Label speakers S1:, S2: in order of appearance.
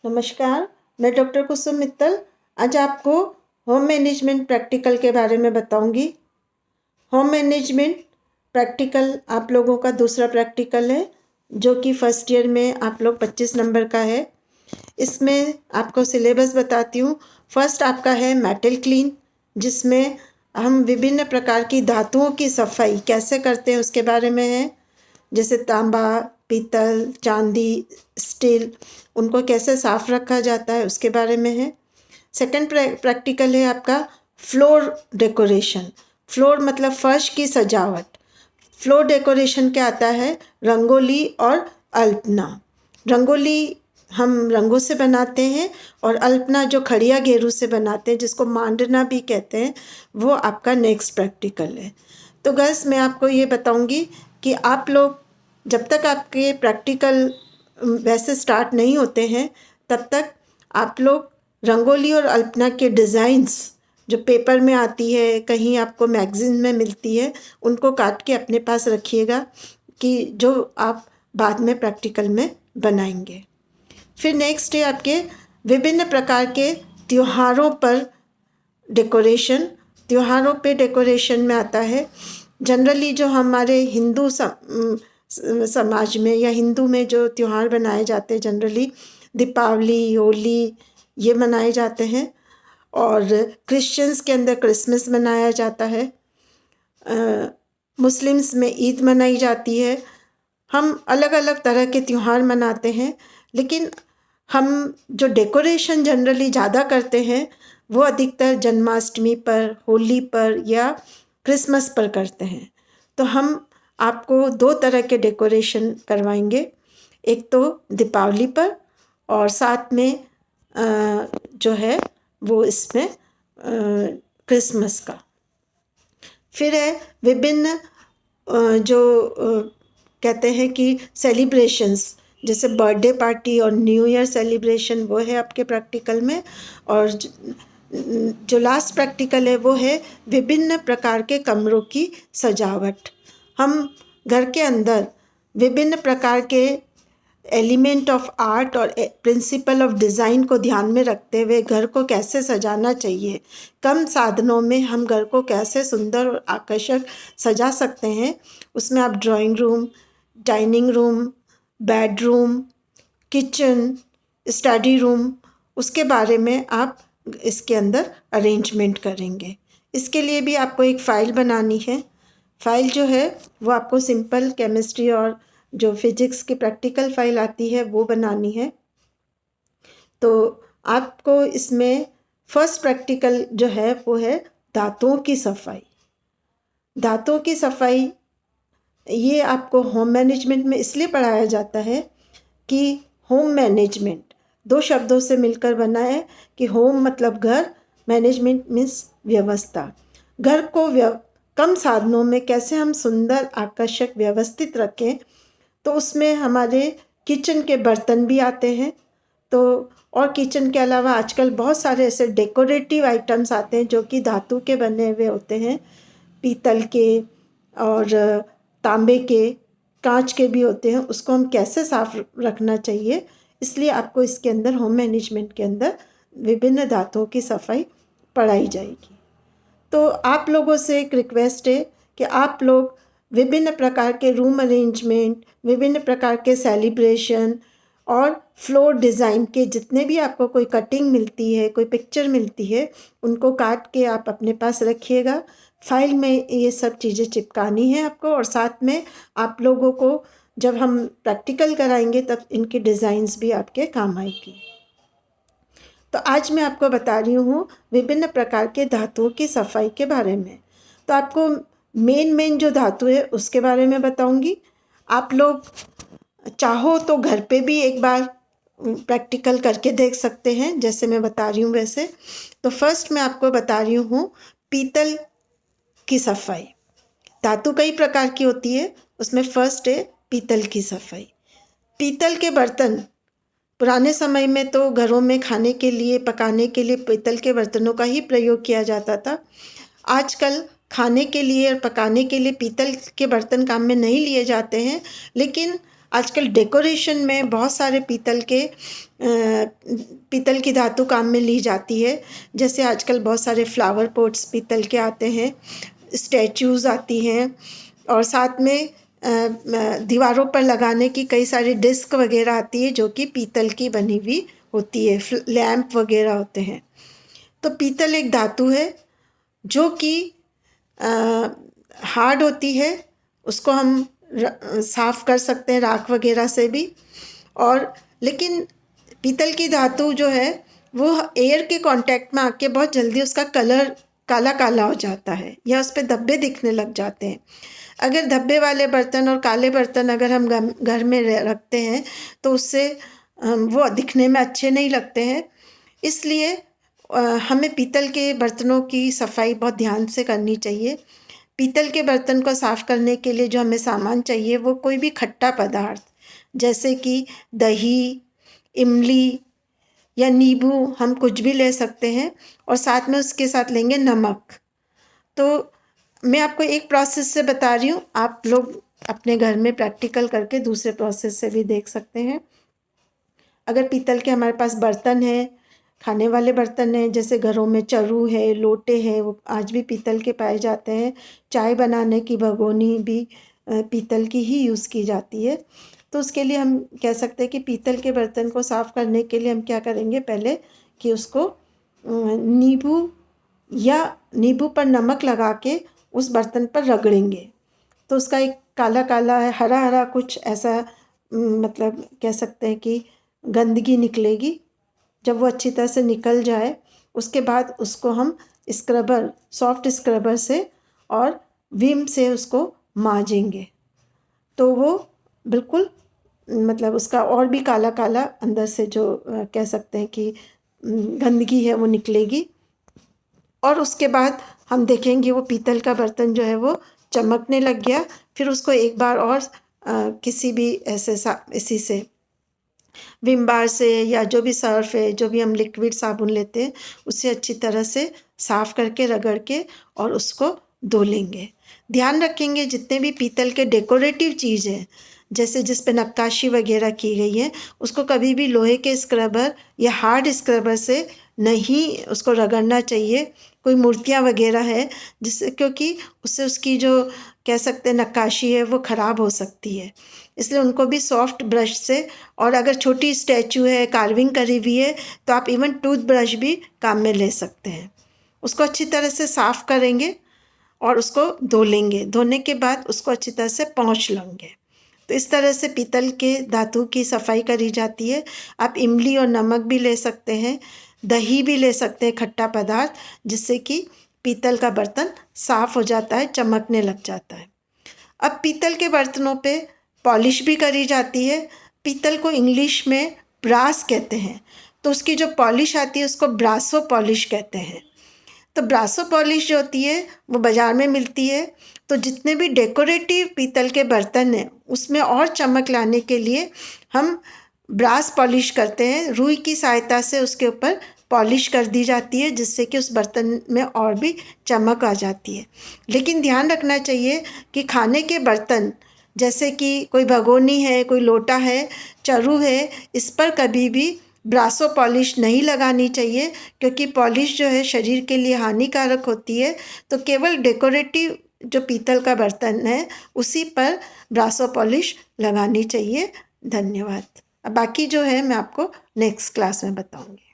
S1: नमस्कार, मैं डॉक्टर कुसुम मित्तल। आज आपको होम मैनेजमेंट प्रैक्टिकल के बारे में बताऊंगी। होम मैनेजमेंट प्रैक्टिकल आप लोगों का दूसरा प्रैक्टिकल है, जो कि फर्स्ट ईयर में आप लोग 25 नंबर का है। इसमें आपको सिलेबस बताती हूँ। फर्स्ट आपका है मेटल क्लीन, जिसमें हम विभिन्न प्रकार की धातुओं की सफाई कैसे करते हैं उसके बारे में है। जैसे तांबा, पीतल, चांदी, स्टील, उनको कैसे साफ रखा जाता है उसके बारे में है। सेकंड प्रैक्टिकल है आपका फ्लोर डेकोरेशन। फ्लोर मतलब फर्श की सजावट। फ्लोर डेकोरेशन क्या आता है? रंगोली और अल्पना। रंगोली हम रंगों से बनाते हैं और अल्पना जो खड़िया गेरू से बनाते हैं, जिसको मांडना भी कहते हैं, वो आपका नेक्स्ट प्रैक्टिकल है। तो गर्ल्स, मैं आपको ये बताऊंगी कि आप लोग जब तक आपके प्रैक्टिकल वैसे स्टार्ट नहीं होते हैं, तब तक आप लोग रंगोली और अल्पना के डिज़ाइंस जो पेपर में आती है, कहीं आपको मैगज़ीन में मिलती है, उनको काट के अपने पास रखिएगा कि जो आप बाद में प्रैक्टिकल में बनाएंगे। फिर नेक्स्ट है आपके विभिन्न प्रकार के त्योहारों पर डेकोरेशन। त्योहारों पे डेकोरेशन में आता है जनरली जो हमारे हिंदू समाज में या हिंदू में जो त्यौहार बनाए जाते हैं, जनरली दीपावली, होली, ये मनाए जाते हैं। और क्रिश्चियंस के अंदर क्रिसमस मनाया जाता है। मुस्लिम्स में ईद मनाई जाती है। हम अलग अलग तरह के त्यौहार मनाते हैं, लेकिन हम जो डेकोरेशन जनरली ज़्यादा करते हैं वो अधिकतर जन्माष्टमी पर, होली पर या क्रिसमस पर करते हैं। तो हम आपको दो तरह के डेकोरेशन करवाएंगे, एक तो दीपावली पर और साथ में जो है वो इसमें क्रिसमस का। फिर है विभिन्न जो कहते हैं कि सेलिब्रेशंस, जैसे बर्थडे पार्टी और न्यू ईयर सेलिब्रेशन, वो है आपके प्रैक्टिकल में। और जो लास्ट प्रैक्टिकल है वो है विभिन्न प्रकार के कमरों की सजावट। हम घर के अंदर विभिन्न प्रकार के एलिमेंट ऑफ आर्ट और प्रिंसिपल ऑफ डिज़ाइन को ध्यान में रखते हुए घर को कैसे सजाना चाहिए, कम साधनों में हम घर को कैसे सुंदर और आकर्षक सजा सकते हैं, उसमें आप drawing room, dining room, bedroom, kitchen, study room, उसके बारे में आप इसके अंदर अरेंजमेंट करेंगे। इसके लिए भी आपको एक फ़ाइल बनानी है। फ़ाइल जो है वो आपको सिंपल केमिस्ट्री और जो फिजिक्स की प्रैक्टिकल फ़ाइल आती है वो बनानी है। तो आपको इसमें फर्स्ट प्रैक्टिकल जो है वो है दांतों की सफाई। दांतों की सफाई ये आपको होम मैनेजमेंट में इसलिए पढ़ाया जाता है कि होम मैनेजमेंट दो शब्दों से मिलकर बना है कि होम मतलब घर, मैनेजमेंट मीन्स व्यवस्था। घर को कम साधनों में कैसे हम सुंदर, आकर्षक, व्यवस्थित रखें, तो उसमें हमारे किचन के बर्तन भी आते हैं। तो और किचन के अलावा आजकल बहुत सारे ऐसे डेकोरेटिव आइटम्स आते हैं जो कि धातु के बने हुए होते हैं, पीतल के और तांबे के, कांच के भी होते हैं। उसको हम कैसे साफ रखना चाहिए, इसलिए आपको इसके अंदर होम मैनेजमेंट के अंदर विभिन्न धातुओं की सफाई पढ़ाई जाएगी। तो आप लोगों से एक रिक्वेस्ट है कि आप लोग विभिन्न प्रकार के रूम अरेंजमेंट, विभिन्न प्रकार के सेलिब्रेशन और फ्लोर डिज़ाइन के जितने भी आपको कोई कटिंग मिलती है, कोई पिक्चर मिलती है, उनको काट के आप अपने पास रखिएगा। फाइल में ये सब चीज़ें चिपकानी है आपको, और साथ में आप लोगों को जब हम प्रैक्टिकल कराएंगे तब इनकी डिज़ाइंस भी आपके काम आएगी। तो आज मैं आपको बता रही हूँ विभिन्न प्रकार के धातुओं की सफाई के बारे में। तो आपको मेन जो धातु है उसके बारे में बताऊंगी। आप लोग चाहो तो घर पे भी एक बार प्रैक्टिकल करके देख सकते हैं, जैसे मैं बता रही हूँ वैसे। तो फर्स्ट मैं आपको बता रही हूँ पीतल की सफाई। धातु कई प्रकार की होती है, उसमें फर्स्ट है पीतल की सफाई। पीतल के बर्तन पुराने समय में तो घरों में खाने के लिए, पकाने के लिए पीतल के बर्तनों का ही प्रयोग किया जाता था। आजकल खाने के लिए और पकाने के लिए पीतल के बर्तन काम में नहीं लिए जाते हैं, लेकिन आजकल डेकोरेशन में बहुत सारे पीतल की धातु काम में ली जाती है। जैसे आजकल बहुत सारे फ्लावर पॉट्स पीतल के आते हैं, स्टैचूज़ आती हैं, और साथ में दीवारों पर लगाने की कई सारी डिस्क वगैरह आती है जो कि पीतल की बनी हुई होती है, लैंप वगैरह होते हैं। तो पीतल एक धातु है जो कि हार्ड होती है, उसको हम साफ़ कर सकते हैं राख वगैरह से भी। और लेकिन पीतल की धातु जो है वो एयर के कांटेक्ट में आके बहुत जल्दी उसका कलर काला काला हो जाता है या उस पर धब्बे दिखने लग जाते हैं। अगर धब्बे वाले बर्तन और काले बर्तन अगर हम घर में रखते हैं तो उससे वो दिखने में अच्छे नहीं लगते हैं। इसलिए हमें पीतल के बर्तनों की सफाई बहुत ध्यान से करनी चाहिए। पीतल के बर्तन को साफ़ करने के लिए जो हमें सामान चाहिए वो कोई भी खट्टा पदार्थ, जैसे कि दही, इमली या नींबू, हम कुछ भी ले सकते हैं, और साथ में उसके साथ लेंगे नमक। तो मैं आपको एक प्रोसेस से बता रही हूँ, आप लोग अपने घर में प्रैक्टिकल करके दूसरे प्रोसेस से भी देख सकते हैं। अगर पीतल के हमारे पास बर्तन हैं, खाने वाले बर्तन हैं, जैसे घरों में चर्रू है, लोटे हैं, वो आज भी पीतल के पाए जाते हैं। चाय बनाने की भगोनी भी पीतल की ही यूज़ की जाती है। तो उसके लिए हम कह सकते हैं कि पीतल के बर्तन को साफ़ करने के लिए हम क्या करेंगे, पहले कि उसको नींबू पर नमक लगा के उस बर्तन पर रगड़ेंगे, तो उसका एक काला काला है, हरा हरा कुछ ऐसा मतलब कह सकते हैं कि गंदगी निकलेगी। जब वो अच्छी तरह से निकल जाए उसके बाद उसको हम सॉफ्ट स्क्रबर से और विम से उसको मांजेंगे, तो वो बिल्कुल मतलब उसका और भी काला काला अंदर से जो कह सकते हैं कि गंदगी है वो निकलेगी। और उसके बाद हम देखेंगे वो पीतल का बर्तन जो है वो चमकने लग गया। फिर उसको एक बार और किसी भी इसी से विम बार से या जो भी सर्फ है, जो भी हम लिक्विड साबुन लेते हैं, उससे अच्छी तरह से साफ़ करके रगड़ के और उसको धो लेंगे। ध्यान रखेंगे जितने भी पीतल के डेकोरेटिव चीज़ हैं, जैसे जिस पे नक्काशी वगैरह की गई है, उसको कभी भी लोहे के स्क्रबर या हार्ड स्क्रबर से नहीं उसको रगड़ना चाहिए। कोई मूर्तियाँ वगैरह है जिससे, क्योंकि उससे उसकी जो कह सकते हैं नक्काशी है वो ख़राब हो सकती है, इसलिए उनको भी सॉफ्ट ब्रश से, और अगर छोटी स्टैचू है, कार्विंग करी हुई है, तो आप इवन टूथ ब्रश भी काम में ले सकते हैं। उसको अच्छी तरह से साफ़ करेंगे और उसको धो लेंगे। धोने के बाद उसको अच्छी तरह से पोंछ लेंगे। तो इस तरह से पीतल के धातु की सफाई करी जाती है। आप इमली और नमक भी ले सकते हैं, दही भी ले सकते हैं, खट्टा पदार्थ, जिससे कि पीतल का बर्तन साफ़ हो जाता है, चमकने लग जाता है। अब पीतल के बर्तनों पे पॉलिश भी करी जाती है। पीतल को इंग्लिश में ब्रास कहते हैं, तो उसकी जो पॉलिश आती है उसको ब्रासो पॉलिश कहते हैं। तो ब्रासो पॉलिश जो होती है वो बाज़ार में मिलती है। तो जितने भी डेकोरेटिव पीतल के बर्तन हैं उसमें और चमक लाने के लिए हम ब्रास पॉलिश करते हैं। रुई की सहायता से उसके ऊपर पॉलिश कर दी जाती है, जिससे कि उस बर्तन में और भी चमक आ जाती है। लेकिन ध्यान रखना चाहिए कि खाने के बर्तन, जैसे कि कोई भगोनी है, कोई लोटा है, चर्रू है, इस पर कभी भी ब्रासो पॉलिश नहीं लगानी चाहिए, क्योंकि पॉलिश जो है शरीर के लिए हानिकारक होती है। तो केवल डेकोरेटिव जो पीतल का बर्तन है उसी पर ब्रासो पॉलिश लगानी चाहिए। धन्यवाद। अब बाकी जो है मैं आपको नेक्स्ट क्लास में बताऊंगी।